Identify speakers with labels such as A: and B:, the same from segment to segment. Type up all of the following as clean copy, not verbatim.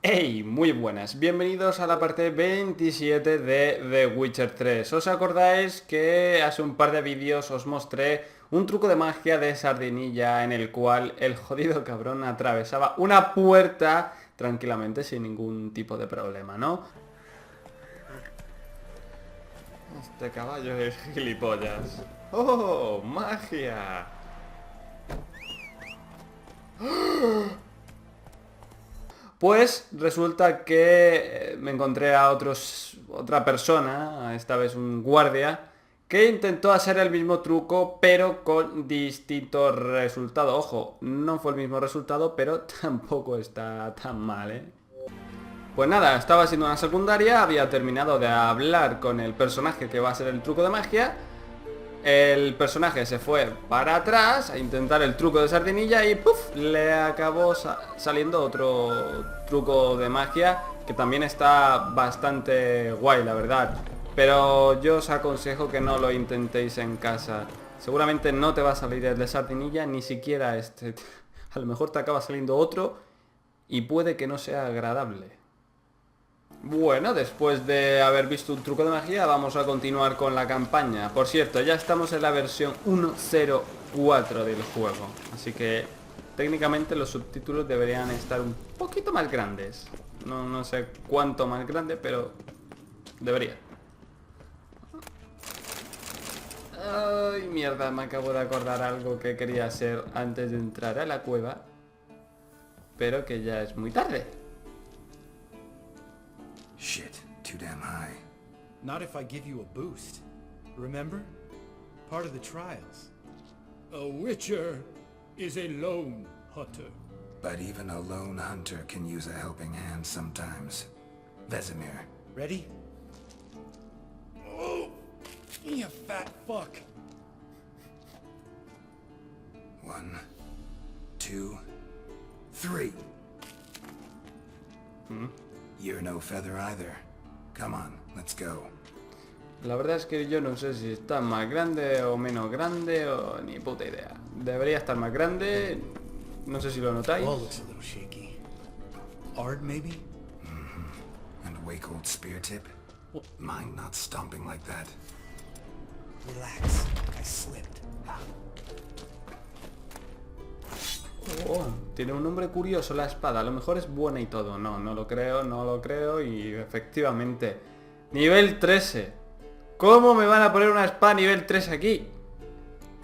A: Hey, muy buenas, bienvenidos a la parte 27 de The Witcher 3. ¿Os acordáis que hace un par de vídeos os mostré un truco de magia de sardinilla en el cual el jodido cabrón atravesaba una puerta tranquilamente sin ningún tipo de problema, ¿no? Este caballo es gilipollas. ¡Oh, magia! Pues resulta que me encontré a otra persona, esta vez un guardia, que intentó hacer el mismo truco pero con distinto resultado. Ojo, no fue el mismo resultado, pero tampoco está tan mal, ¿eh? Pues nada, estaba haciendo una secundaria, había terminado de hablar con el personaje que va a hacer el truco de magia. El personaje se fue para atrás a intentar el truco de sardinilla y ¡puf! Le acabó saliendo otro truco de magia que también está bastante guay, la verdad. Pero yo os aconsejo que no lo intentéis en casa. Seguramente no te va a salir el de sardinilla, ni siquiera este. A lo mejor te acaba saliendo otro y puede que no sea agradable. Bueno, después de haber visto un truco de magia, vamos a continuar con la campaña. Por cierto, ya estamos en la versión 1.04 del juego, así que técnicamente los subtítulos deberían estar un poquito más grandes. No sé cuánto más grande, pero debería. Ay, mierda, me acabo de acordar algo que quería hacer antes de entrar a la cueva, pero que ya es muy tarde.
B: Shit, too damn high.
C: Not if I give you a boost. Remember? Part of the trials. A witcher is a lone hunter.
B: But even a lone hunter can use a helping hand sometimes. Vesemir.
C: Ready? Oh, you fat fuck.
B: 1, 2, 3. You're no feather either. Come on, let's go.
A: La verdad es que yo no sé si está más grande o menos grande o ni puta idea. Debería estar más grande, no sé si lo notáis.
C: Wall looks a little shaky. Ard, maybe?
B: And a wake old spear tip? Mind not stomping like that.
C: Relax. I slipped.
A: Oh, tiene un nombre curioso la espada, a lo mejor es buena y todo. No lo creo y efectivamente. Nivel 13. ¿Cómo me van a poner una espada nivel 3 aquí?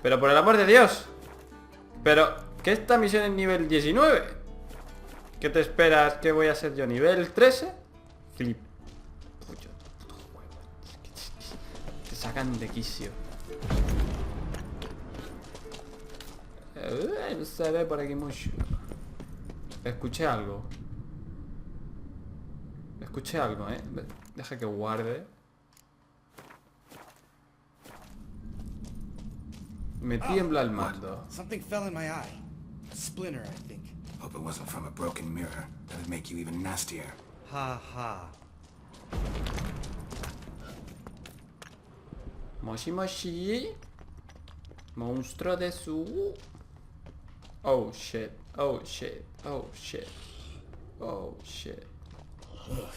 A: Pero por el amor de Dios. Pero, ¿que esta misión es nivel 19? ¿Qué te esperas que voy a ser yo? ¿Nivel 13? Flip. Te sacan de quicio. No se ve por aquí mucho. Escuché algo, Deja que guarde. Me tiembla el mando.
C: Something fell in my eye. A splinter, I think.
B: Hope it wasn't from a broken mirror. That'd make you even nastier.
C: Ha ha.
A: Moshi Moshi. Monstruo de su... Oh shit, oh shit, oh shit, oh shit.
C: Ugh.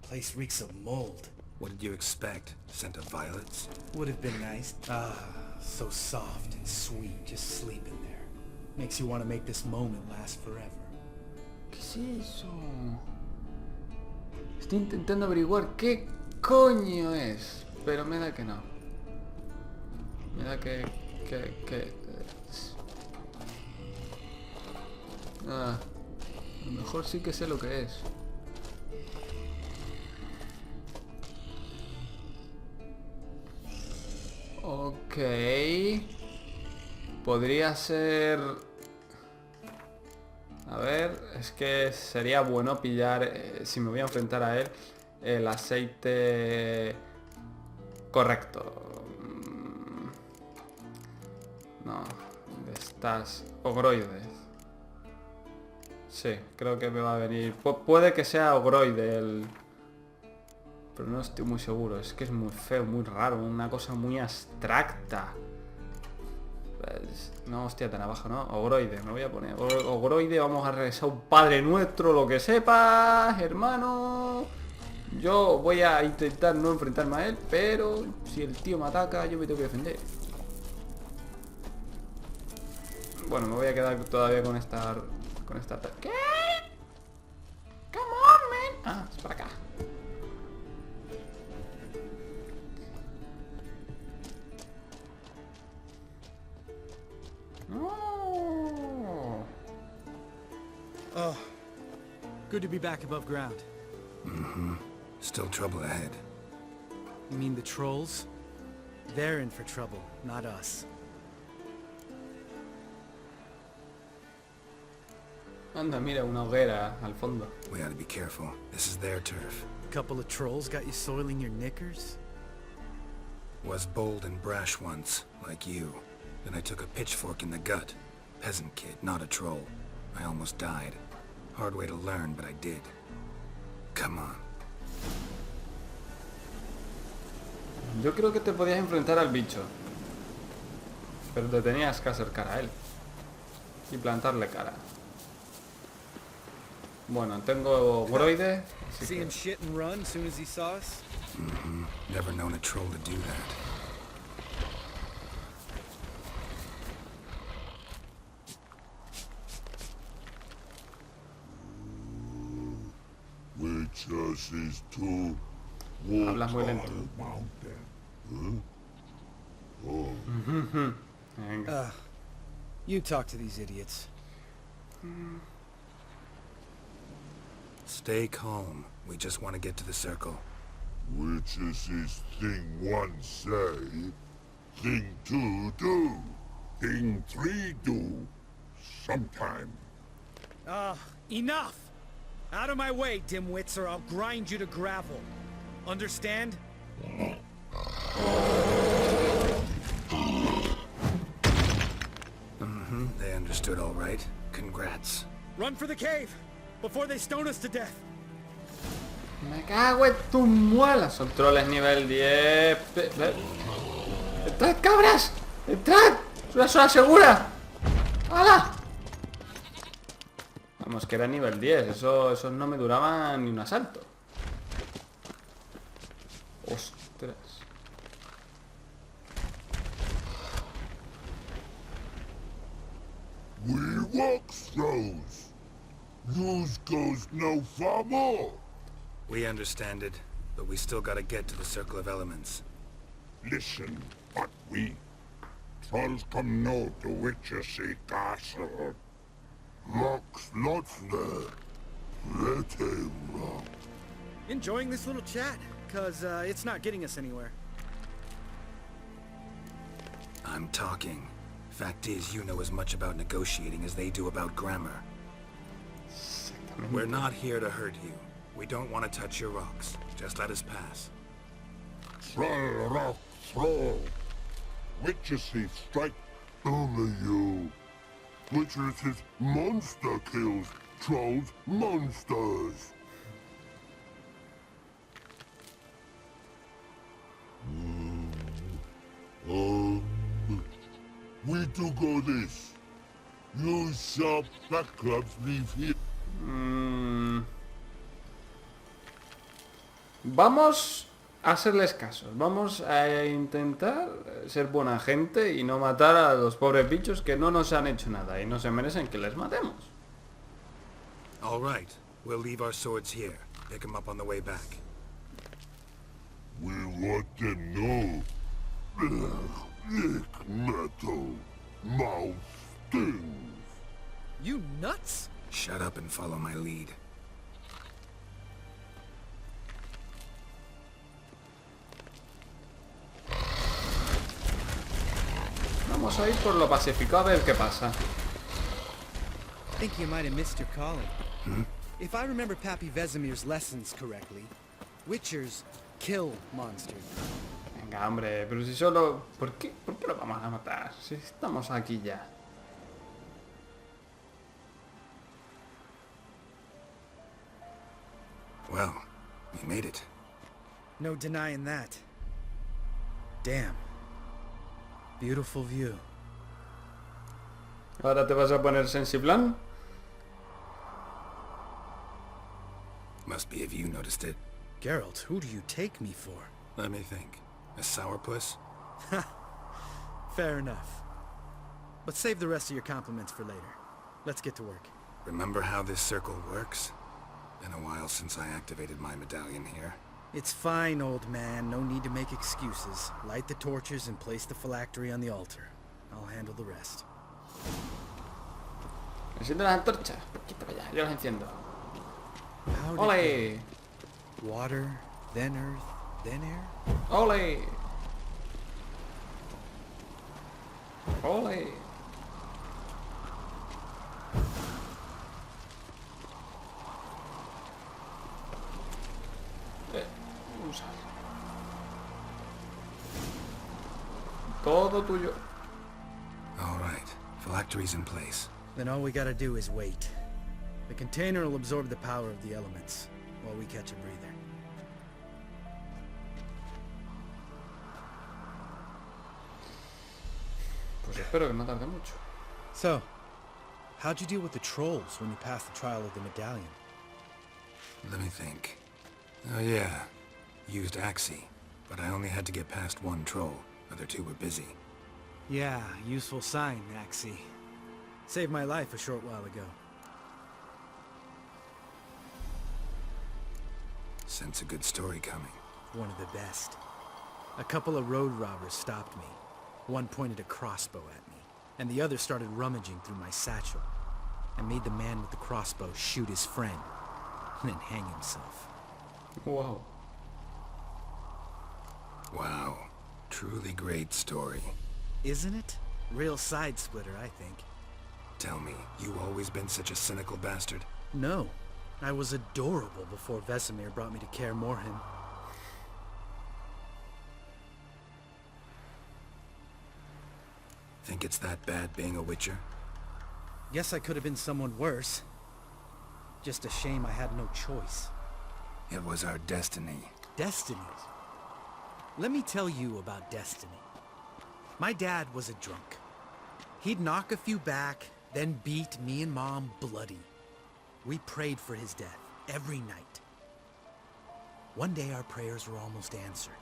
C: Place reeks of mold.
B: What did you expect? Scent of violets?
C: Would have been nice. Ah, so soft and sweet, just sleeping there. Makes you want to make this moment last forever.
A: ¿Qué es eso? Estoy intentando averiguar qué coño es, pero me da que no. Me da que... Ah, a lo mejor sí que sé lo que es. Ok. Podría ser... A ver, es que sería bueno pillar, si me voy a enfrentar a él, el aceite correcto. No, de estas ogroides. Sí, creo que me va a venir. Puede que sea ogroide el... Pero no estoy muy seguro. Es que es muy feo, muy raro. Una cosa muy abstracta. No, hostia, tan abajo, ¿no? Ogroide, me voy a poner. Ogroide, vamos a regresar un Padre Nuestro, lo que sepas, hermano. Yo voy a intentar no enfrentarme a él, pero si el tío me ataca, yo me tengo que defender. Bueno, me voy a quedar todavía con esta... ¿Qué? Come on, man. Ah, es para acá. No.
C: Oh, good to be back above ground.
B: Still trouble ahead.
C: You mean the trolls? They're in for trouble, not us.
A: Anda, mira, una hoguera al fondo.
B: We ought to be careful. This is their turf.
C: Couple of trolls got you soiling your knickers?
B: Was bold and brash once, like you. Then I took a pitchfork in the gut. Peasant kid, not a troll. I almost died. Hard way to learn, but I did. Come on.
A: Yo creo que te podías enfrentar al bicho. Pero te tenías que acercar a él. Y plantarle cara. Bueno, tengo Groide.
C: See him shit and run as soon as he saw us?
B: Never known a troll to do that.
D: Which is to
A: Hablas muy lento. Venga.
C: You talk to these idiots.
B: Stay calm. We just want to get to the circle.
D: Which is thing one say, thing two do, thing three do, sometime.
C: Enough! Out of my way, dimwits, or I'll grind you to gravel. Understand?
B: They understood all right. Congrats.
C: Run for the cave! Before they stone us to death!
A: Me cago en tus muelas. Son troles nivel 10. ¡Entrad, cabras! ¡Entrad! ¡Es una zona segura! ¡Hala! Vamos, que era nivel 10. Eso no me duraba ni un asalto. Ostras.
D: We walk throws. News goes no far more.
B: We understand it, but we still gotta get to the Circle of Elements.
D: Listen, but we trolls come no to Witchersea Castle. Rocks lots there. Let him rock.
C: Enjoying this little chat, cause it's not getting us anywhere.
B: I'm talking. Fact is, you know as much about negotiating as they do about grammar. We're not here to hurt you. We don't want to touch your rocks. Just let us pass.
D: Troll rock throw. Witchersea strike. Only you. Witchersea monster kills trolls monsters. We do go this. You sharp back clubs leave here.
A: Vamos a hacerles casos. Vamos a intentar ser buena gente y no matar a los pobres bichos que no nos han hecho nada y no se merecen que les matemos.
B: All right. We'll leave our swords here. Pick them up on the way back.
D: We want them know. Lick metal. Mouth stings.
C: You nuts?
B: Shut up and follow my lead.
A: Vamos a ir por lo pacífico a ver qué pasa.
C: I think you might have missed your calling. If I remember Pappy Vesemir's lessons correctly, Witchers kill monsters.
A: Venga, hombre, pero si solo... ¿Por qué lo vamos a matar? Si estamos aquí ya.
B: Well, we made it.
C: No denying that. Damn. Beautiful view.
A: ¿Ahora te vas a poner sensiblán?
B: Must be if you noticed it.
C: Geralt, who do you take me for?
B: Let me think. A sourpuss?
C: Fair enough. But save the rest of your compliments for later. Let's get to work.
B: Remember how this circle works? Been a while since I activated my medallion here.
C: It's fine, old man. No need to make excuses. Light the torches and place the phylactery on the altar. I'll handle the rest.
A: Enciende las antorchas. Quita para allá, yo las enciendo.
C: How did
A: ¡Ole!
C: water, then earth, then air?
A: ¡Ole! ¡Ole! Usa. Todo tuyo.
B: All right. Phylactery's in place.
C: Then all we gotta do is wait. The container will absorb the power of the elements, while we catch a breather.
A: Pues espero que no tarde mucho.
C: So, how'd you deal with the trolls when you passed the trial of the medallion?
B: Let me think. Oh yeah. Used Axie, but I only had to get past one troll. Other two were busy.
C: Yeah, useful sign, Axie. Saved my life a short while ago.
B: Sense a good story coming.
C: One of the best. A couple of road robbers stopped me. One pointed a crossbow at me, and the other started rummaging through my satchel. I made the man with the crossbow shoot his friend, and then hang himself.
A: Wow.
B: Wow. Truly great story.
C: Isn't it? Real side splitter, I think.
B: Tell me, you always been such a cynical bastard?
C: No. I was adorable before Vesemir brought me to Kaer Morhen.
B: Think it's that bad being a witcher?
C: Guess I could have been someone worse. Just a shame I had no choice.
B: It was our destiny.
C: Destiny. Let me tell you about destiny. My dad was a drunk. He'd knock a few back, then beat me and Mom bloody. We prayed for his death every night. One day our prayers were almost answered.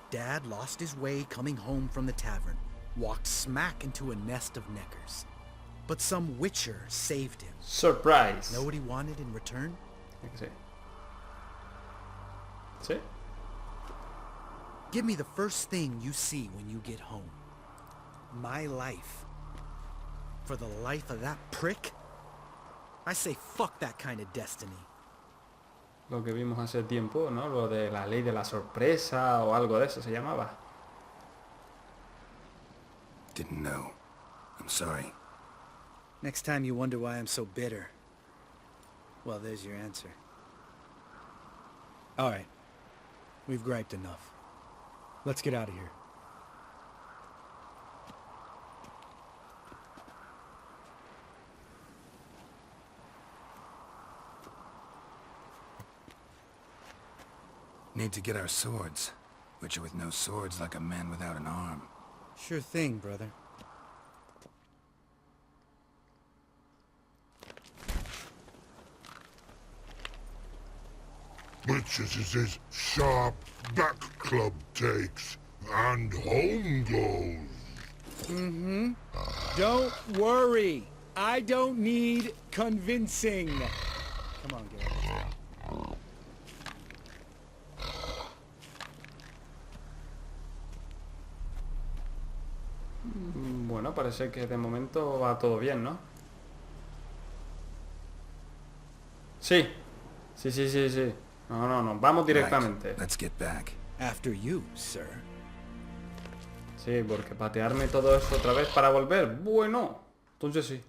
C: Dad lost his way coming home from the tavern, walked smack into a nest of neckers. But some witcher saved him.
A: Surprise.
C: Know what he wanted in return?
A: Sí. ¿Sí?
C: Give me the first thing you see when you get home. My life. For the life of that prick? I say fuck that kind of destiny.
A: Lo que vimos hace tiempo, ¿no? Lo de la ley de la sorpresa o algo de eso se llamaba.
B: Didn't know. I'm sorry.
C: Next time you wonder why I'm so bitter, well, there's your answer. All right. We've griped enough. Let's get out of here.
B: Need to get our swords. Witcher with no swords like a man without an arm.
C: Sure thing, brother.
D: Witches is his sharp back club takes, and home goes.
C: Don't worry. I don't need convincing. Come on, Garrett.
A: Bueno, parece que de momento va todo bien, ¿no? Sí. Sí. No. Vamos directamente.
B: Right. Let's get back.
C: After you, sir.
A: Sí, porque patearme todo eso otra vez para volver. Bueno, entonces sí.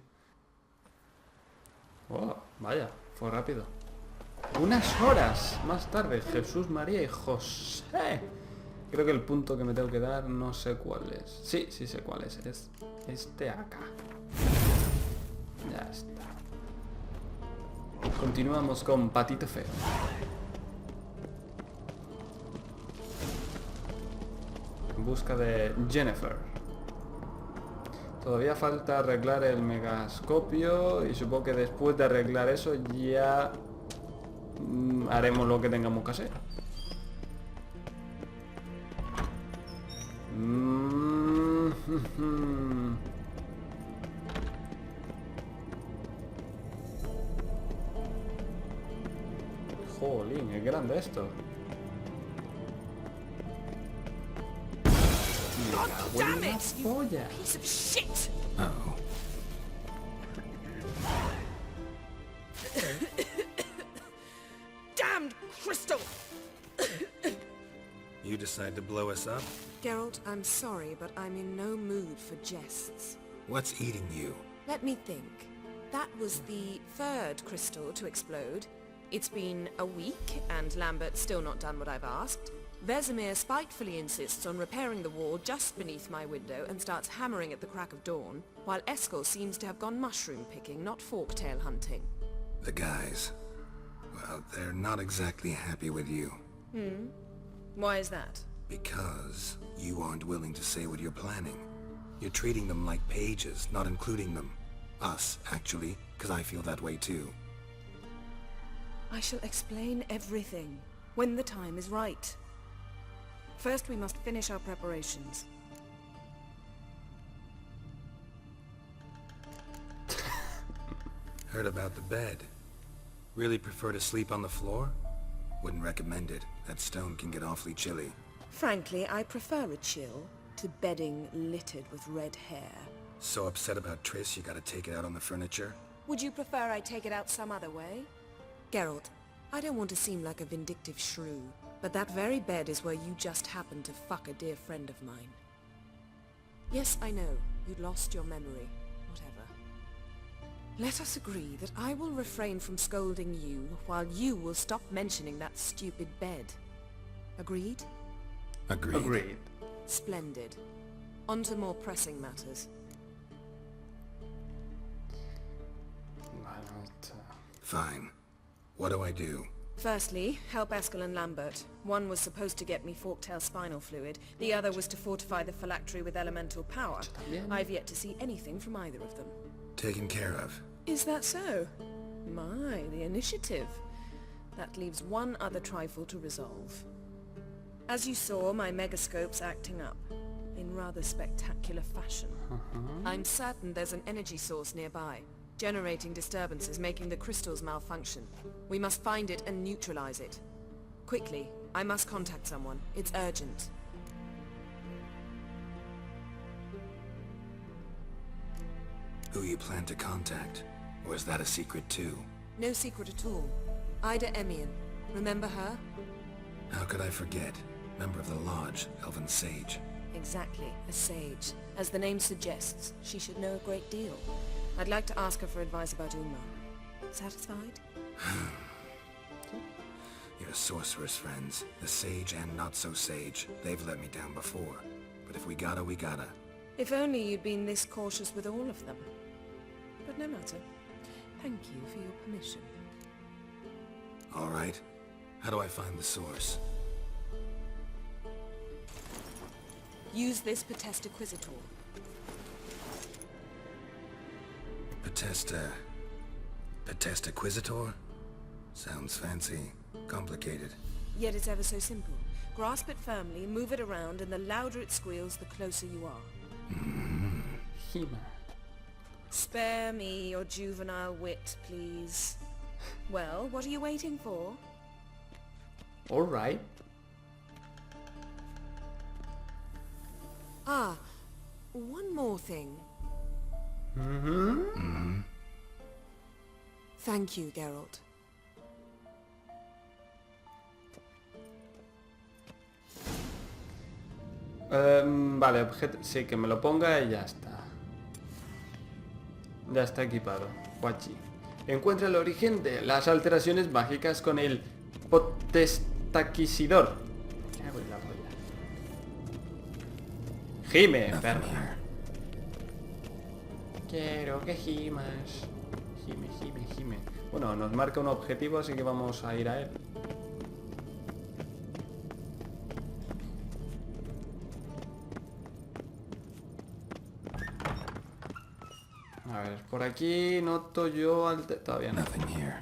A: Oh, vaya, fue rápido. Unas horas más tarde, Jesús, María y José. Creo que el punto que me tengo que dar no sé cuál es. Sí sé cuál es. Es este acá. Ya está. Continuamos con Patito Feo. En busca de Jennifer. Todavía falta arreglar el megascopio y supongo que después de arreglar eso ya haremos lo que tengamos que hacer. Jolín, es grande esto.
E: God damn
A: Buena
E: it! You
A: polla.
E: piece of shit!
B: Uh-oh.
E: Damned crystal!
B: You decide to blow us up?
F: Geralt, I'm sorry, but I'm in no mood for jests.
B: What's eating you?
F: Let me think. That was the third crystal to explode. It's been a week, and Lambert's still not done what I've asked. Vesemir spitefully insists on repairing the wall just beneath my window and starts hammering at the crack of dawn, while Eskel seems to have gone mushroom picking, not forktail hunting.
B: The guys. Well, they're not exactly happy with you.
F: Why is that?
B: Because you aren't willing to say what you're planning. You're treating them like pages, not including them. Us, actually, because I feel that way too.
F: I shall explain everything, when the time is right. First we must finish our preparations.
B: Heard about the bed. Really prefer to sleep on the floor? Wouldn't recommend it. That stone can get awfully chilly.
F: Frankly, I prefer a chill to bedding littered with red hair.
B: So upset about Triss you gotta take it out on the furniture?
F: Would you prefer I take it out some other way? Geralt, I don't want to seem like a vindictive shrew, but that very bed is where you just happened to fuck a dear friend of mine. Yes, I know, you'd lost your memory. Whatever. Let us agree that I will refrain from scolding you, while you will stop mentioning that stupid bed. Agreed?
B: Agreed.
A: Agreed.
F: Splendid. On to more pressing matters.
B: Fine. What do I do?
F: Firstly, help Eskel and Lambert. One was supposed to get me forktail spinal fluid, the other was to fortify the phylactery with elemental power. I've yet to see anything from either of them.
B: Taken care of.
F: Is that so? My, the initiative. That leaves one other trifle to resolve. As you saw, my megascope's acting up, in rather spectacular fashion. I'm certain there's an energy source nearby, generating disturbances, making the crystals malfunction. We must find it and neutralize it. Quickly, I must contact someone. It's urgent.
B: Who you plan to contact? Or is that a secret too?
F: No secret at all. Ida Emian. Remember her?
B: How could I forget? Member of the Lodge, Elven Sage.
F: Exactly, a sage. As the name suggests, she should know a great deal. I'd like to ask her for advice about Uma. Satisfied?
B: Your sorceress friends, the sage and not so sage, they've let me down before. But if we gotta, we gotta.
F: If only you'd been this cautious with all of them. But no matter. Thank you for your permission.
B: All right. How do I find the source?
F: Use this Potesta Quisitor.
B: Potesta Quisitor? Sounds fancy. Complicated.
F: Yet it's ever so simple. Grasp it firmly, move it around, and the louder it squeals, the closer you are.
A: He-Man.
F: Spare me your juvenile wit, please. Well, what are you waiting for?
A: Alright.
F: Ah, one more thing. Thank you, Geralt.
A: Vale, objeto... Sí, que me lo ponga y ya está. Ya está equipado. Guachi. Encuentra el origen de las alteraciones mágicas con el potestaquisidor. Me cago en la polla. Gime, perra. Quiero que gimas. Gime, gime, gime. Bueno, nos marca un objetivo, así que vamos a ir a él. Por aquí noto yo... Todavía no.
B: Nothing here.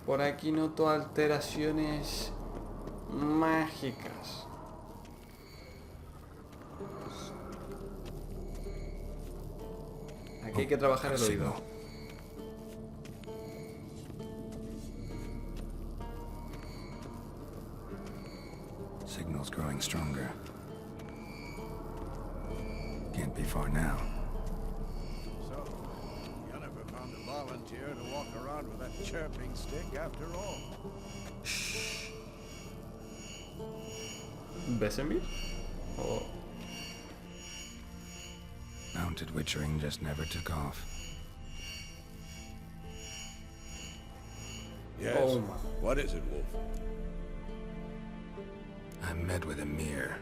A: Por aquí noto alteraciones mágicas. Aquí hay que trabajar el oído.
B: Signal's growing stronger. Can't be far now.
G: So, you never found a volunteer to walk around with that chirping stick after all.
A: ¿Besemir? Oh.
B: Mounted witchering just never took off.
G: Yes.
A: Oh my.
G: What is it, Wolf?
B: I met with a mirror.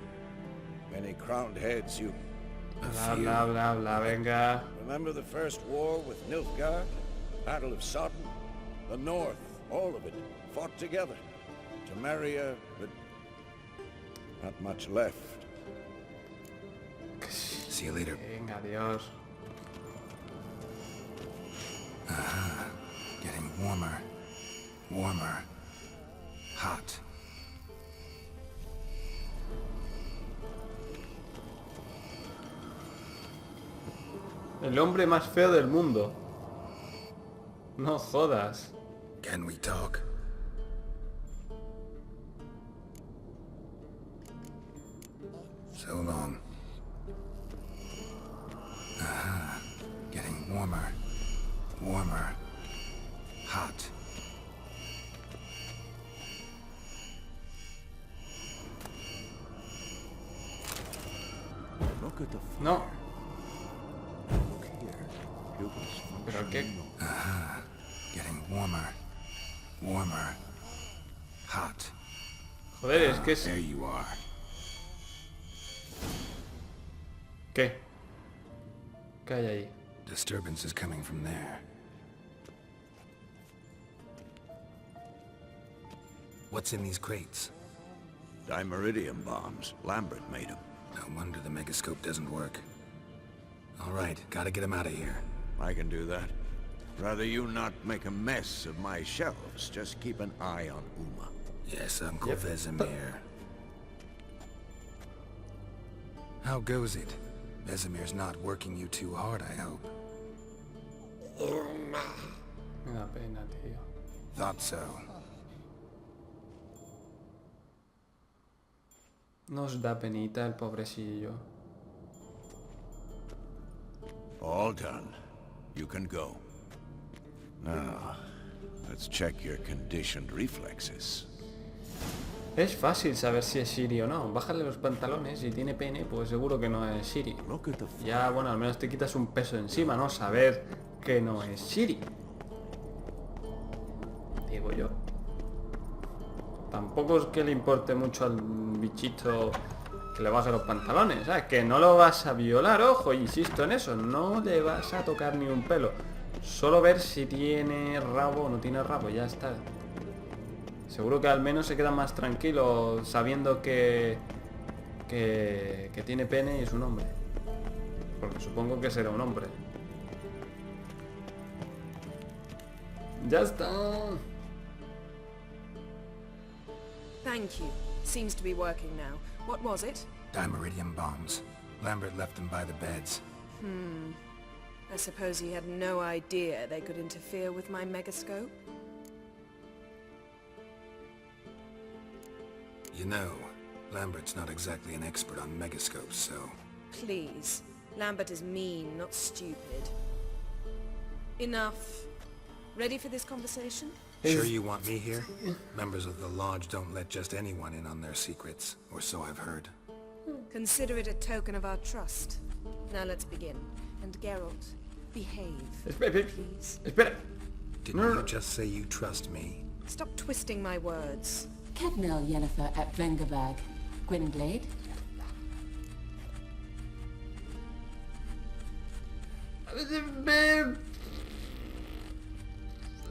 G: Many crowned heads you...
A: Bla bla bla bla, venga.
G: Remember the first war with Nilfgaard? Battle of Sodden? The North, all of it, fought together. Temeria, but... not much left.
B: See you later.
A: Venga, adiós.
B: Getting warmer. Warmer. Hot.
A: El hombre más feo del mundo. No jodas.
B: Can we talk? So long. Getting warmer. Warmer. Hot.
G: Look at the
A: No.
G: look here. Pupils
A: Pero qué...
B: Getting warmer. Warmer. Hot.
A: Joder, es que es...
B: There you are.
A: ¿Qué? ¿Qué hay ahí?
B: Disturbance is coming from there. What's in these crates?
G: Dimeridium bombs. Lambert made them.
B: No wonder the megascope doesn't work. All right, gotta get him out of here.
G: I can do that. Rather you not make a mess of my shelves. Just keep an eye on Uma.
B: Yes, Uncle
A: Yep.
B: Vesemir. How goes it? Vesemir's not working you too hard, I hope.
A: Me da pena, tío.
B: Thought so.
A: Nos da penita el pobrecillo.
G: All done. You can go. Now, let's check your conditioned reflexes.
A: Es fácil saber si es Siri o no. Bájale los pantalones, si tiene pene, pues seguro que no es Siri.
G: Look at the
A: Ya, bueno, al menos te quitas un peso de encima, ¿no? Saber que no es Siri. Digo yo. Tampoco es que le importe mucho al bichito que le baje los pantalones, ¿sabes? Que no lo vas a violar, ojo, insisto en eso. No le vas a tocar ni un pelo. Solo ver si tiene rabo o no tiene rabo, ya está. Seguro que al menos se queda más tranquilo sabiendo que tiene pene y es un hombre. Porque supongo que será un hombre. Ya está.
F: Thank you. Seems to be working now. What was it?
B: Dimeridium bombs. Lambert left them by the beds.
F: I suppose he had no idea they could interfere with my megascope?
B: You know, Lambert's not exactly an expert on megascopes, so...
F: Please. Lambert is mean, not stupid. Enough. Ready for this conversation?
B: Sure you want me here? Members of the Lodge don't let just anyone in on their secrets, or so I've heard.
F: Consider it a token of our trust. Now let's begin. And Geralt, behave.
A: Espera,
F: Please.
A: espera.
B: Didn't you just say you trust me?
F: Stop twisting my words.
H: Kednel Yennefer at Vengerberg, Gwynblade.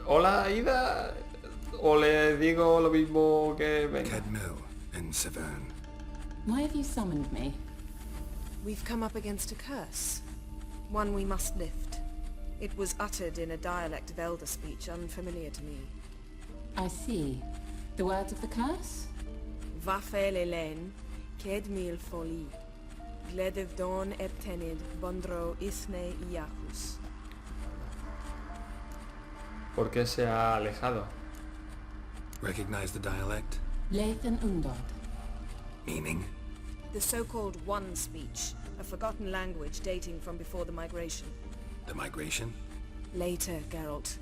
A: Hola, Ida. O le digo lo mismo que... Venga.
B: Kedmil and Severn.
H: Why have you summoned me?
F: We've come up against a curse. One we must lift. It was uttered in a dialect of elder speech unfamiliar to me.
H: I see. The words of the curse?
F: Vafel Elen, ked mil foli, gledev don tenid bondro isne iacus.
A: ¿Por qué se ha alejado?
B: Recognize the dialect?
H: Lathan Undod.
B: Meaning?
F: The so-called One speech, a forgotten language dating from before the migration.
B: The migration?
F: Later, Geralt.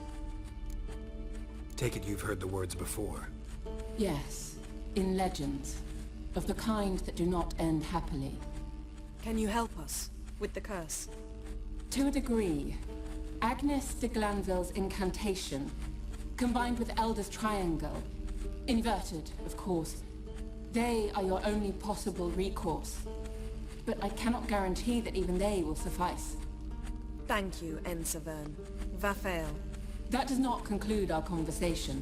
B: Take it you've heard the words before.
H: Yes, in legends. Of the kind that do not end happily.
F: Can you help us with the curse?
H: To a degree. Agnes de Glanville's incantation, combined with Elder's triangle, inverted, of course. They are your only possible recourse. But I cannot guarantee that even they will suffice.
F: Thank you, Ensavern. Vafel.
H: That does not conclude our conversation.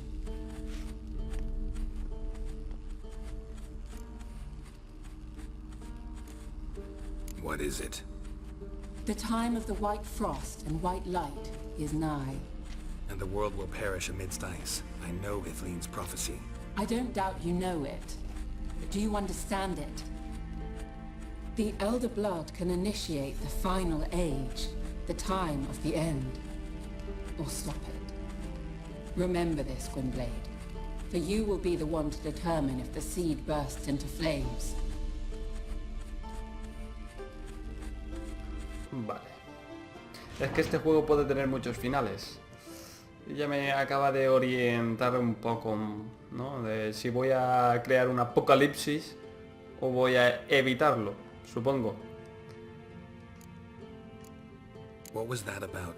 B: What is it?
H: The time of the white frost and white light is nigh.
B: And the world will perish amidst ice. I know Ithleen's prophecy.
H: I don't doubt you know it. But do you understand it? The Elder Blood can initiate the final age, the time of the end. Or stop it. Remember this, Gwynblade. For you will be the one to determine if the seed bursts into flames.
A: Vale. Es que este juego puede tener muchos finales. Y ya me acaba de orientar un poco, ¿no? De si voy a crear un apocalipsis o voy a evitarlo, supongo.
B: What was that about?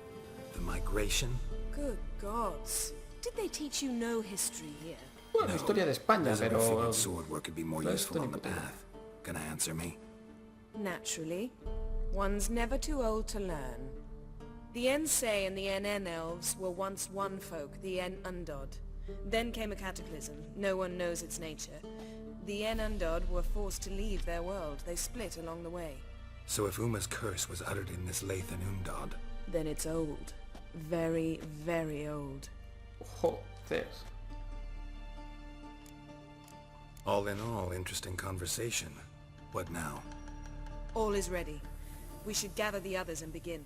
B: The migration?
F: Good gods. Did they teach you no history here?
A: Bueno, historia de España,
B: There's
A: pero...
B: everything in sword where could be more
A: pero
B: useful
A: esto
B: on
A: ni
B: the
A: puta idea.
B: path. Gonna answer me?
F: Naturally. One's never too old to learn. The Ensay and the NN elves were once one folk, the En Undod. Then came a cataclysm. No one knows its nature. The En Undod were forced to leave their world. They split along the way.
B: So if Uma's curse was uttered in this Lathan Undod,
F: Then it's old. Very, very old.
A: Joder.
B: all in all, interesting conversation. What now?
F: All is ready. We should gather the others and begin.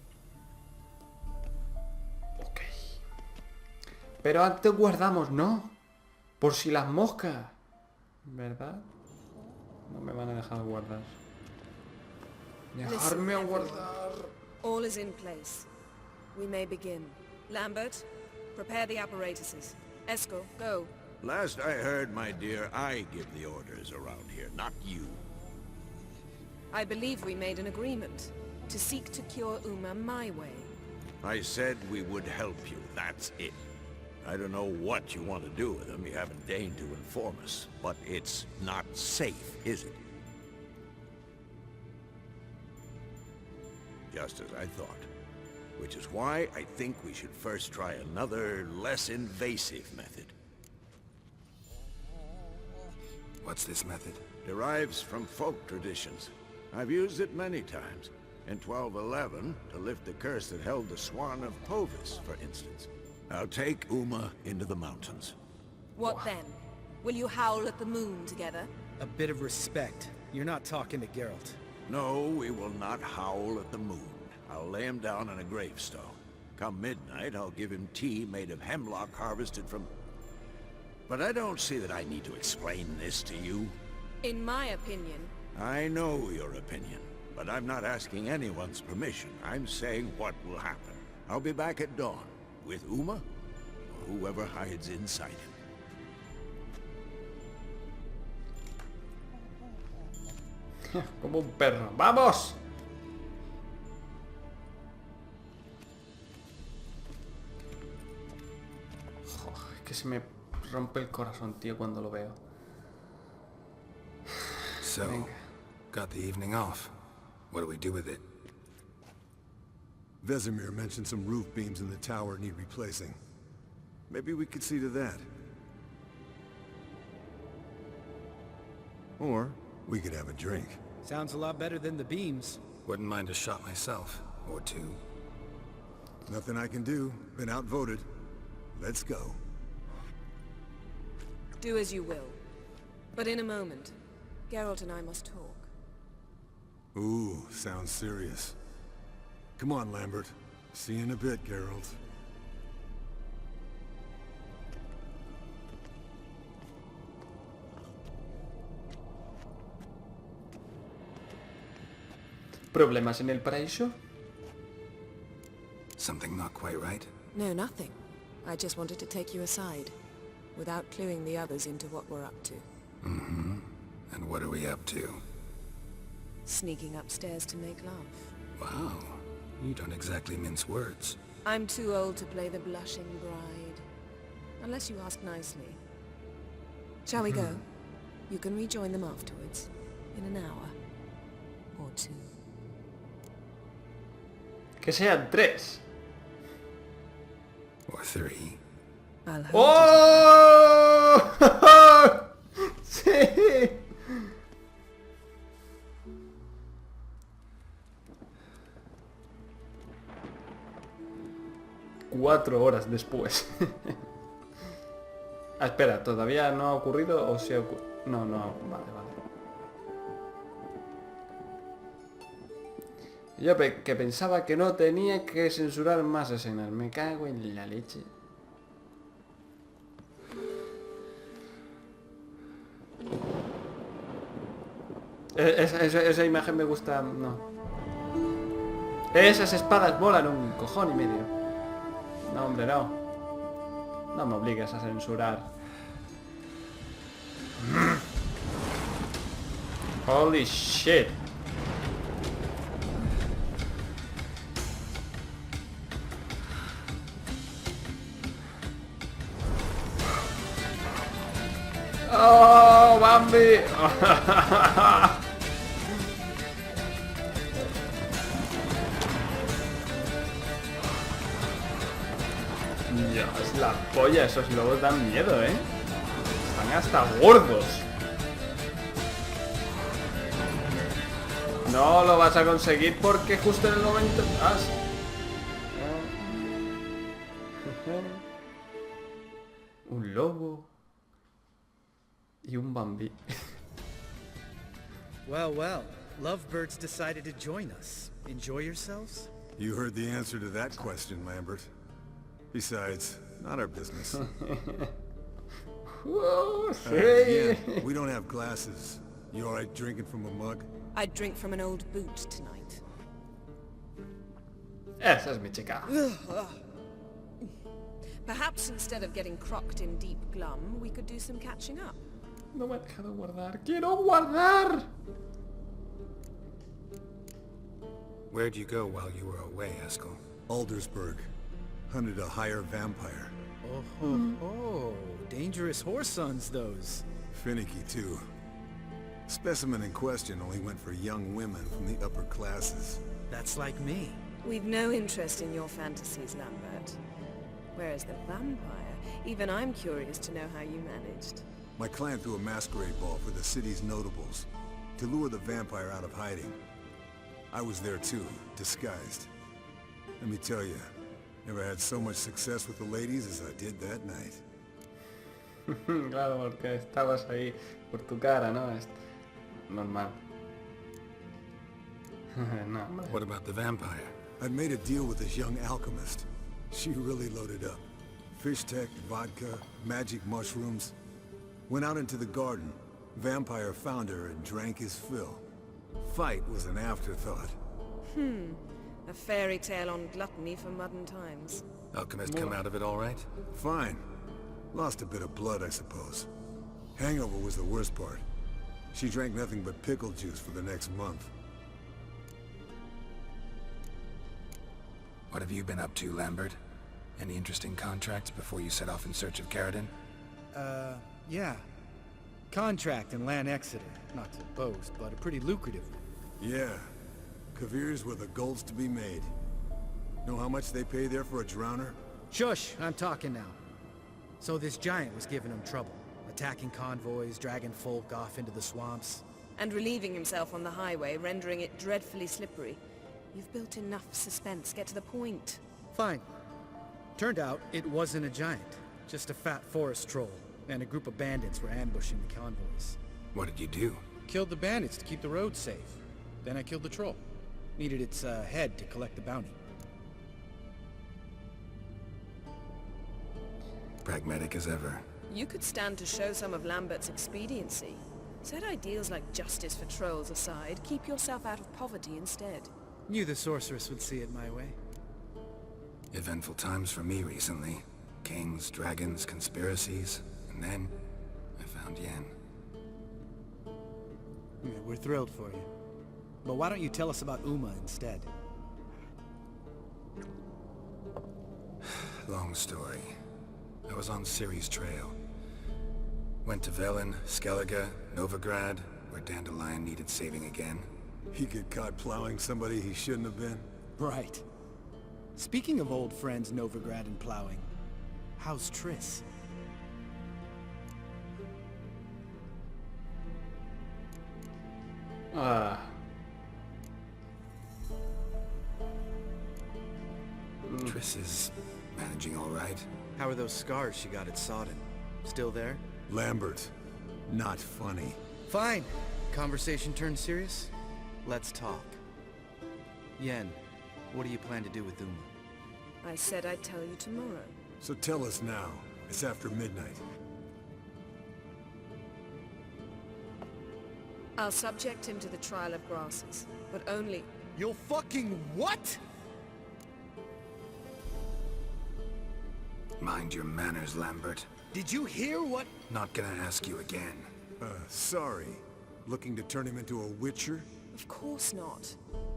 A: Ok. Pero antes guardamos, ¿no? Por si las moscas. ¿Verdad? No me van a dejar guardar. Dejarme a guardar.
F: All is in place. We may begin. Lambert, prepare the apparatuses. Eskel, go.
G: Last I heard, my dear, I give the orders around here, not you.
F: I believe we made an agreement to seek to cure Uma my way.
G: I said we would help you, that's it. I don't know what you want to do with them, you haven't deigned to inform us. But it's not safe, is it? Just as I thought. Which is why I think we should first try another, less invasive method.
B: What's this method?
G: Derives from folk traditions. I've used it many times. In 1211, to lift the curse that held the Swan of Povis, for instance. I'll take Uma into the mountains.
F: What then? Will you howl at the moon together?
C: A bit of respect. You're not talking to Geralt.
G: No, we will not howl at the moon. I'll lay him down on a gravestone. Come midnight, I'll give him tea made of hemlock harvested from... But I don't see that I need to explain this to you.
F: In my opinion,
G: I know your opinion, but I'm not asking anyone's permission. I'm saying what will happen. I'll be back at dawn, with Uma, or whoever hides inside him.
A: Como un perro. ¡Vamos! Joder, es que se me rompe el corazón, tío, cuando lo veo.
B: So, got the evening off. What do we do with it?
I: Vesemir mentioned some roof beams in the tower need replacing. Maybe we could see to that. Or we could have a drink.
C: Sounds a lot better than the beams.
B: Wouldn't mind a shot myself, or two.
I: Nothing I can do. Been outvoted. Let's go.
F: Do as you will. But in a moment, Geralt and I must talk.
I: Ooh, sounds serious. Come on, Lambert. See you in a bit, Geralt.
A: ¿Problemas en el paraíso?
B: Something not quite right?
F: No, nothing. I just wanted to take you aside, without cluing the others into what we're up to.
B: Mm-hmm. And what are we up to?
F: Sneaking upstairs to make love.
B: Wow. You don't exactly mince words.
F: I'm too old to play the blushing bride. Unless you ask nicely. Shall we go? You can rejoin them afterwards. In an hour. Or two.
A: Que sean 3.
B: Or 3.
F: I'll hold
A: ¡Oh! ¡Sí! 4 horas después. Ah, espera, ¿todavía no ha ocurrido o se ha ocurrido? No, no, vale, vale. Yo que pensaba que no tenía que censurar más escenas. Me cago en la leche. Esa imagen me gusta, no. Esas espadas volan un cojón y medio. No, hombre, no. No me obligues a censurar. Holy shit. ¡Oh, Bambi! Dios, la polla, esos lobos dan miedo, ¿eh? Están hasta gordos. No lo vas a conseguir porque justo en el momento... Ah, sí. Un lobo. Y un Bambi.
C: Well, well. Lovebirds decided to join us. Enjoy yourselves?
I: You heard the answer to that question, Lambert. Besides, not our business.
A: Whoa, sí.
I: Yeah, we don't have glasses. You alright drinking from a mug?
F: I'd drink from an old boot tonight.
A: Esa es mi chica.
F: Perhaps instead of getting crocked in deep glum, we could do some catching up.
A: No me ha dejado guardar. ¡Quiero guardar!
B: Where'd you go while you were away, Eskel?
I: Aldersburg. Hunted a higher vampire.
C: Oh, ho, ho. Dangerous horse sons, those.
I: Finicky, too. Specimen in question only went for young women from the upper classes.
C: That's like me.
F: We've no interest in your fantasies, Lambert. Whereas the vampire, even I'm curious to know how you managed.
I: My clan threw a masquerade ball for the city's notables, to lure the vampire out of hiding. I was there too, disguised. Let me tell you, never had so much success with the ladies as I did that night.
A: Claro, porque estabas ahí por tu cara, ¿no? Es normal. No, hombre.
B: What about the vampire?
I: I'd made a deal with this young alchemist. She really loaded up. Fish tech, vodka, magic mushrooms. Went out into the garden. Vampire found her and drank his fill. Fight was an afterthought.
F: A fairy tale on gluttony for modern times.
B: Alchemist come out of it all right?
I: Fine. Lost a bit of blood, I suppose. Hangover was the worst part. She drank nothing but pickle juice for the next month.
B: What have you been up to, Lambert? Any interesting contracts before you set off in search of Caradon?
C: Yeah. Contract in Lan Exeter. Not to boast, but a pretty lucrative one.
I: Yeah. Kavir's were the goals to be made. Know how much they pay there for a drowner?
C: Shush, I'm talking now. So this giant was giving him trouble. Attacking convoys, dragging folk off into the swamps.
F: And relieving himself on the highway, rendering it dreadfully slippery. You've built enough suspense. Get to the point.
C: Fine. Turned out it wasn't a giant, just a fat forest troll, and a group of bandits were ambushing the convoys.
B: What did you do?
C: Killed the bandits to keep the roads safe. Then I killed the troll. Needed its head to collect the bounty.
B: Pragmatic as ever.
F: You could stand to show some of Lambert's expediency. Set ideals like justice for trolls aside, keep yourself out of poverty instead.
C: Knew the sorceress would see it my way.
B: Eventful times for me recently. Kings, dragons, conspiracies, and then I found Yen.
C: Yeah, we're thrilled for you. But why don't you tell us about Uma instead?
B: Long story. I was on Ciri's trail. Went to Velen, Skellige, Novigrad, where Dandelion needed saving again.
I: He get caught plowing somebody he shouldn't have been?
C: Right. Speaking of old friends Novigrad and plowing, how's Triss?
B: Triss is managing all right.
C: How are those scars she got at Sodden? Still there?
I: Lambert. Not funny.
C: Fine. Conversation turned serious? Let's talk. Yen, what do you plan to do with Uma?
F: I said I'd tell you tomorrow.
I: So tell us now. It's after midnight.
F: I'll subject him to the trial of grasses, but only...
C: You'll fucking what?
B: Mind your manners, Lambert.
C: Did you hear what?
B: Not gonna ask you again.
I: Sorry. Looking to turn him into a witcher?
F: Of course not.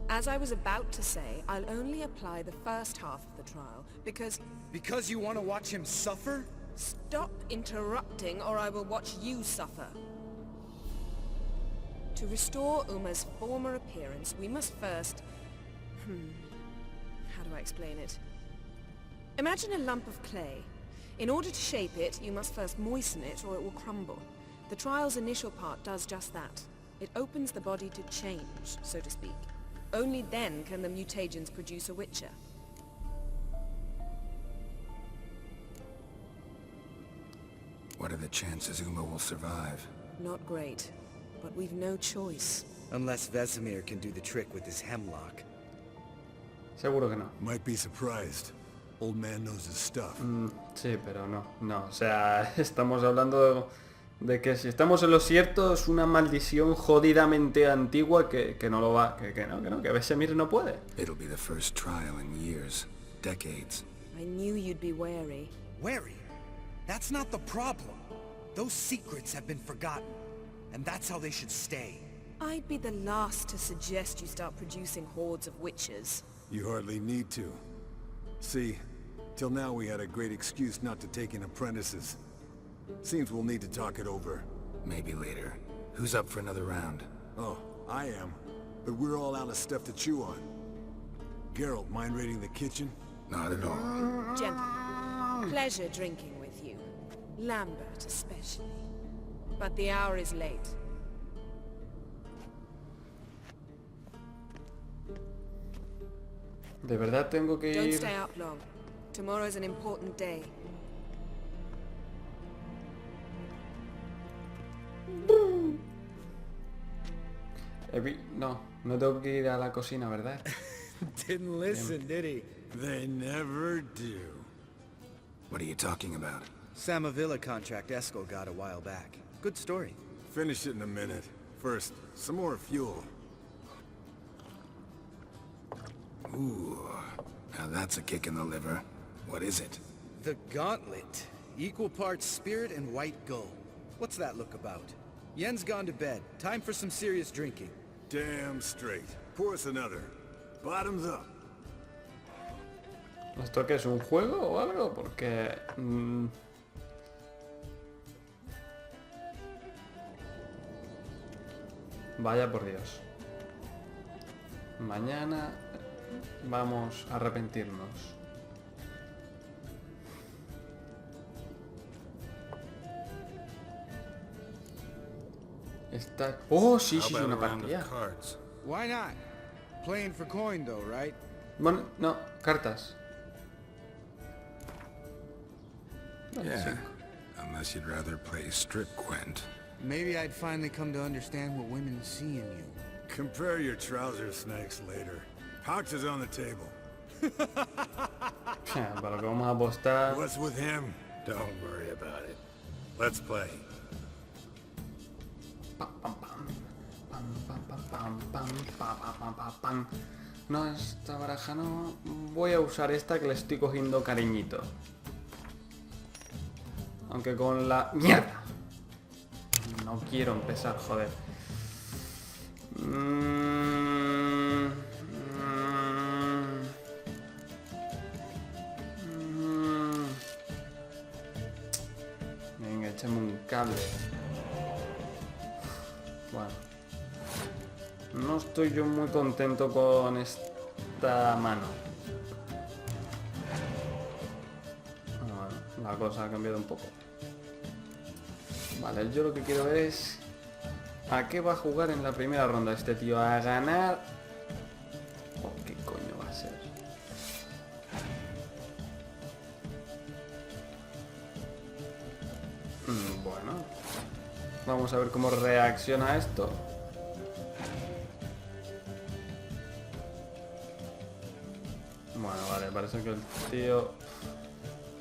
F: As I was about to say, I'll only apply the first half of the trial, because...
C: Because you want to watch him suffer?
F: Stop interrupting, or I will watch you suffer. To restore Uma's former appearance, we must first... How do I explain it? Imagine a lump of clay. In order to shape it, you must first moisten it, or it will crumble. The trial's initial part does just that. It opens the body to change, so to speak. Only then can the mutagens produce a witcher.
B: What are the chances Uma will survive?
F: Not great, but we've no choice.
C: Unless Vesemir can do the trick with his hemlock.
A: Seguro que no.
I: Might be surprised. Old man knows his stuff.
A: Sí, pero no. No, o sea, estamos hablando de que si estamos en lo cierto es una maldición jodidamente antigua que no lo va, que Vesemir no puede.
B: It'll be the first trial in years. Decades.
F: I knew you'd be wary.
C: Wary? That's not the problem. Those secrets have been forgotten, and that's how they should stay.
F: I'd be the last to suggest you start producing hordes of witches.
I: You hardly need to. See, till now we had a great excuse not to take in apprentices. Seems we'll need to talk it over.
B: Maybe later. Who's up for another round?
I: Oh, I am. But we're all out of stuff to chew on. Geralt, mind raiding the kitchen?
B: Not at all.
F: Gentlemen, pleasure drinking with you. Lambert especially. But the hour is late.
A: De verdad tengo que
F: Don't
A: ir...
F: stay out long. Tomorrow's an important day.
A: No, no tengo que ir a la cocina, ¿verdad?
C: Didn't listen, did he?
I: They never do.
B: What are you talking about?
C: Samavilla contract Eskel got a while back. Good story.
I: Finish it in a minute. First, some more fuel.
B: Ooh, now that's a kick in the liver. What is it?
C: The Gauntlet. Equal parts spirit and white gold. What's that look about? Yen's gone to bed. Time for some serious drinking.
I: Damn straight. Pour us another. Bottoms up.
A: ¿Esto qué es, un juego o algo? Porque... Vaya por Dios. Mañana vamos a arrepentirnos. Está... Oh, sí, sí, una partida.
C: Why not? Playing for coin though, right?
A: Bueno, no, cartas.
B: Yeah, unless you'd rather play strip Gwent.
C: Maybe I'd finally come to understand what women see in you.
I: Compare your trouser snakes later. Pouch is on the table.
A: Para lo que vamos a apostar.
I: What's with him?
B: Don't worry about it.
I: Let's play.
A: No, esta baraja no. Voy a usar esta que le estoy cogiendo cariñito. Aunque con la... ¡Mierda! No quiero empezar, joder. Venga, échame un cable. Bueno. No estoy yo muy contento con esta mano. Bueno, la cosa ha cambiado un poco. Vale, yo lo que quiero ver es... ¿A qué va a jugar en la primera ronda este tío? ¿A ganar? ¿O qué coño va a ser? Bueno. Vamos a ver cómo reacciona esto. Bueno, vale, parece que el tío...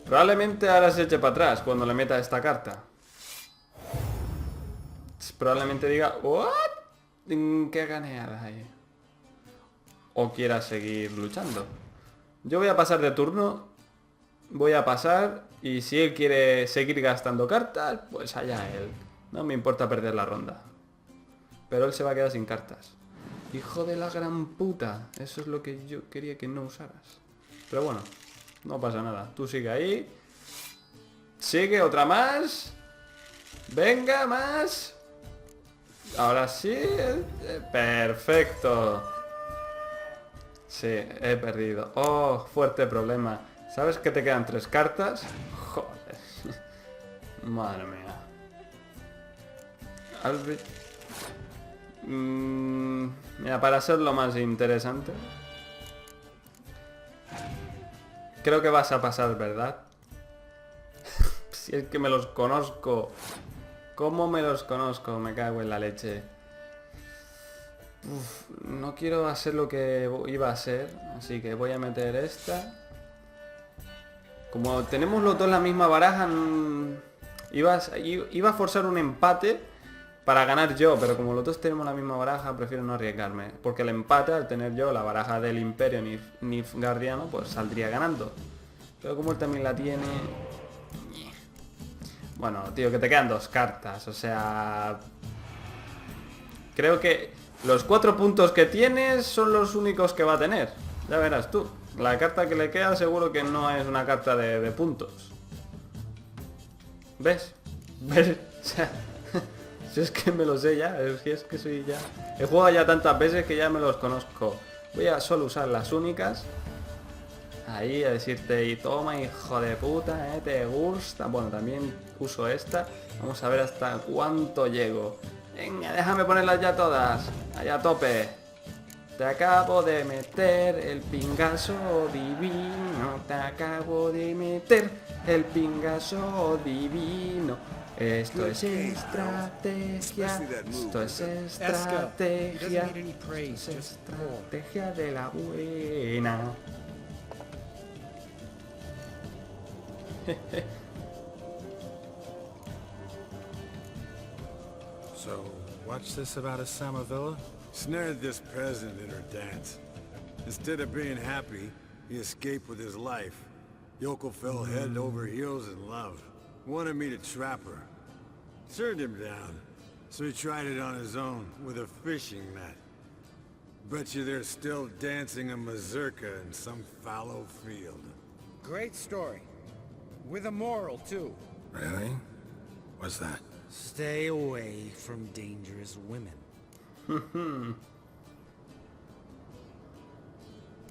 A: Probablemente ahora se eche para atrás cuando le meta esta carta. Probablemente diga, ¿what? ¿Qué ganeada hay? O quiera seguir luchando. Yo voy a pasar de turno. Voy a pasar. Y si él quiere seguir gastando cartas, pues allá él. No me importa perder la ronda. Pero él se va a quedar sin cartas. Hijo de la gran puta. Eso es lo que yo quería que no usaras. Pero bueno, no pasa nada. Tú sigue ahí. Sigue, otra más. Venga, más. Ahora sí. Perfecto. Sí, he perdido. Oh, fuerte problema. ¿Sabes que te quedan 3 cartas? Joder. Madre mía. Mira, para ser lo más interesante, creo que vas a pasar, ¿verdad? Si es que me los conozco. ¿Cómo me los conozco? Me cago en la leche. No quiero hacer lo que iba a hacer, así que voy a meter esta. Como tenemos los dos la misma baraja, iba a forzar un empate para ganar yo, pero como los dos tenemos la misma baraja, prefiero no arriesgarme. Porque el empate, al tener yo la baraja del Imperio Nilfgaardiano, pues saldría ganando. Pero como él también la tiene... Bueno, tío, que te quedan 2 cartas, o sea... Creo que los 4 puntos que tienes son los únicos que va a tener. Ya verás tú. La carta que le queda seguro que no es una carta de puntos. ¿Ves? ¿Ves? O sea, si es que me lo sé ya, es que soy ya... He jugado ya tantas veces que ya me los conozco. Voy a solo usar las únicas. Ahí a decirte, y toma, hijo de puta, te gusta. Bueno, también uso esta. Vamos a ver hasta cuánto llego. Venga, déjame ponerlas ya todas. Allá a tope. Te acabo de meter el pingazo divino. Te acabo de meter el pingazo divino. Esto es estrategia. Esto es estrategia. Esto es estrategia de la buena.
B: So, what's this about a Samavilla?
I: Snared this peasant in her dance. Instead of being happy, he escaped with his life. Yoko fell head over heels in love. Wanted me to trap her. Turned him down. So he tried it on his own, with a fishing net. Bet you they're still dancing a mazurka in some fallow field.
C: Great story. With a moral, too.
B: Really? What's that?
C: Stay away from dangerous women.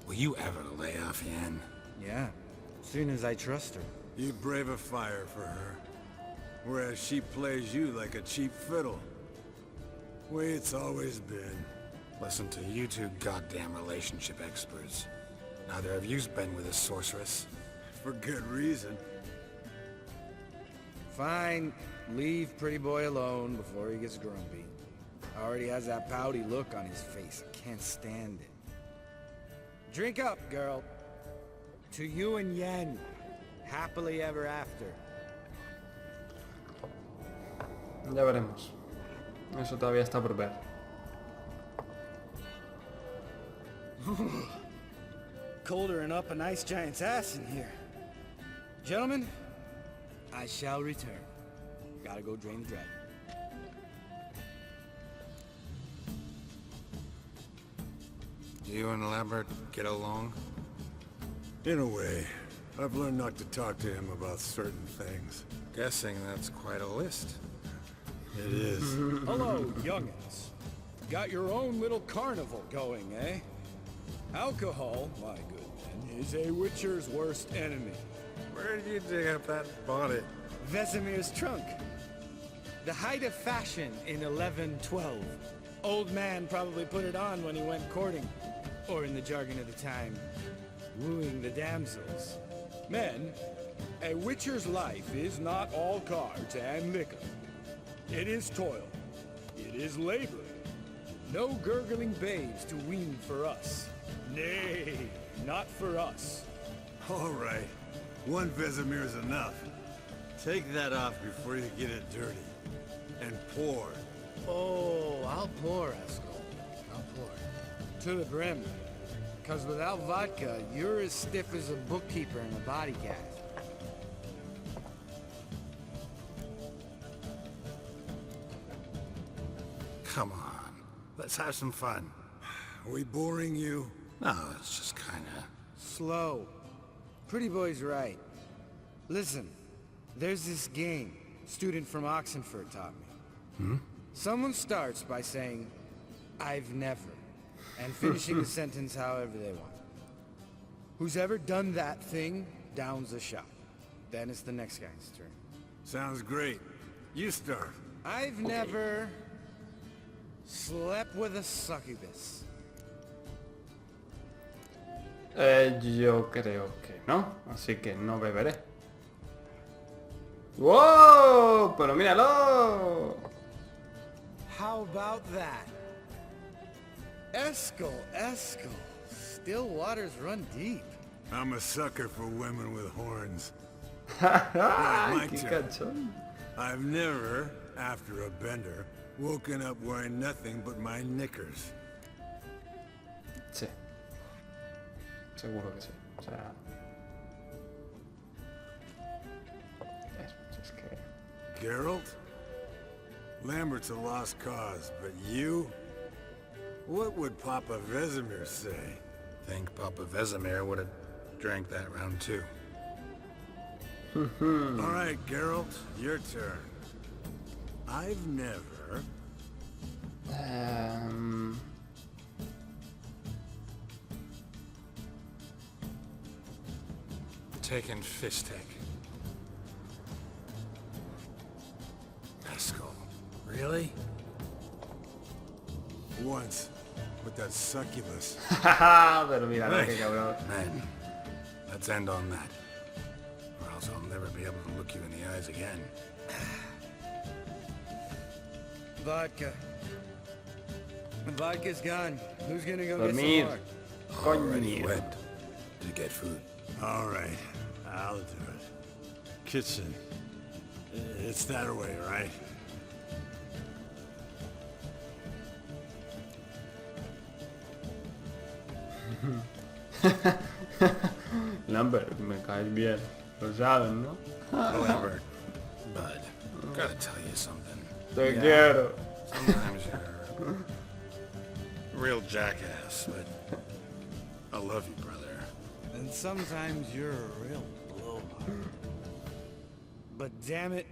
B: Will you ever lay off, Yan?
C: Yeah, soon as I trust her.
I: You brave a fire for her. Whereas she plays you like a cheap fiddle. Way it's always been.
B: Listen to you two goddamn relationship experts. Neither of you's been with a sorceress.
I: For good reason.
J: Fine, leave pretty boy alone before he gets grumpy. Already has that pouty look on his face. I can't stand it. Drink up, girl. To you and Yen. Happily ever after.
A: Ya veremos. Eso todavía está por ver.
J: Colder and up a nice giant's ass in here. Gentlemen, I shall return. Gotta go drain the dragon.
B: You and Lambert get along?
I: In a way. I've learned not to talk to him about certain things.
B: Guessing that's quite a list.
I: It is.
J: Hello, youngins. Got your own little carnival going, eh? Alcohol, my good man, is a witcher's worst enemy.
B: Where did you dig up that bonnet?
J: Vesemir's trunk. The height of fashion in 1112. Old man probably put it on when he went courting. Or in the jargon of the time, wooing the damsels. Men, a witcher's life is not all cards and liquor. It is toil. It is labor. No gurgling babes to wean for us. Nay, not for us.
I: All right. One Vesemir's enough. Take that off before you get it dirty. And pour.
J: Oh, I'll pour, Eskel. I'll pour. To the brim. Because without vodka, you're as stiff as a bookkeeper in a body cast.
B: Come on. Let's have some fun.
I: Are we boring you?
B: No, it's just kinda...
J: Slow. Pretty boy's right. Listen, there's this game student from Oxenford taught me. Someone starts by saying, I've never, and finishing the sentence however they want. Who's ever done that thing downs the shot. Then it's the next guy's turn.
I: Sounds great. You start.
J: I've never slept with a succubus.
A: Yo creo que no, así que no beberé. ¡Wow! ¡Pero míralo!
J: How about that? Eskel. Still waters run deep.
I: I'm a sucker for women with horns.
A: ¡Ay,
I: my
A: qué
I: turn.
A: cachón!
I: I've never, after a bender, woken up wearing nothing but my knickers.
A: Sí. Seguro que sí. O sea... Es que...
I: Geralt? Lambert's a lost cause, but you? What would Papa Vesemir say?
B: Think Papa Vesemir would have drank that round too.
I: All right, Geralt, your turn. I've never...
B: Taken Fistek. Eskel. Really?
I: Once, with that succubus.
A: Pero mira,
B: Right.
A: qué cabrón.
B: Man, let's end on that. Or else I'll never be able to look you in the eyes again.
J: Vodka. The vodka's gone. Who's gonna go get some
A: Dormir.
J: more?
B: Already
A: Coño.
B: went to get food.
I: All right, I'll do it. Kitchen. It's that way, right?
A: Lambert, me caes bien. Lo sabes, ¿no?
B: Lambert, bud, gotta tell you something.
A: Te quiero.
B: Sometimes you're a real jackass, but I love you, brother.
J: And sometimes you're a real blowhard. But damn it,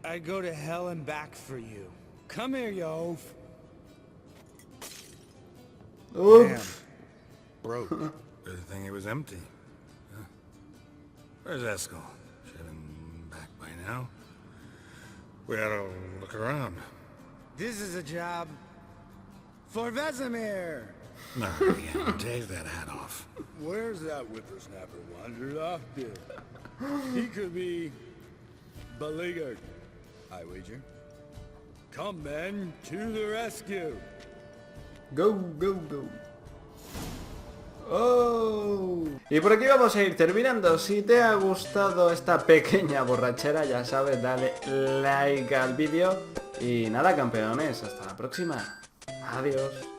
J: I'd go to hell and back for you. Come here, you oaf. Damn.
A: Uf.
J: Broke.
B: Good thing it was empty. Huh. Where's Eskel? Should have been back by now. We ought to look around.
J: This is a job for Vesemir.
B: No, yeah, take that hat off.
J: Where's that whippersnapper wandered off to? He could be beleaguered. I wager. Come men, to the rescue.
A: Go, go, go. Oh. Y por aquí vamos a ir terminando. Si te ha gustado esta pequeña borrachera, ya sabes, dale like al vídeo. Y nada, campeones, hasta la próxima. Adiós.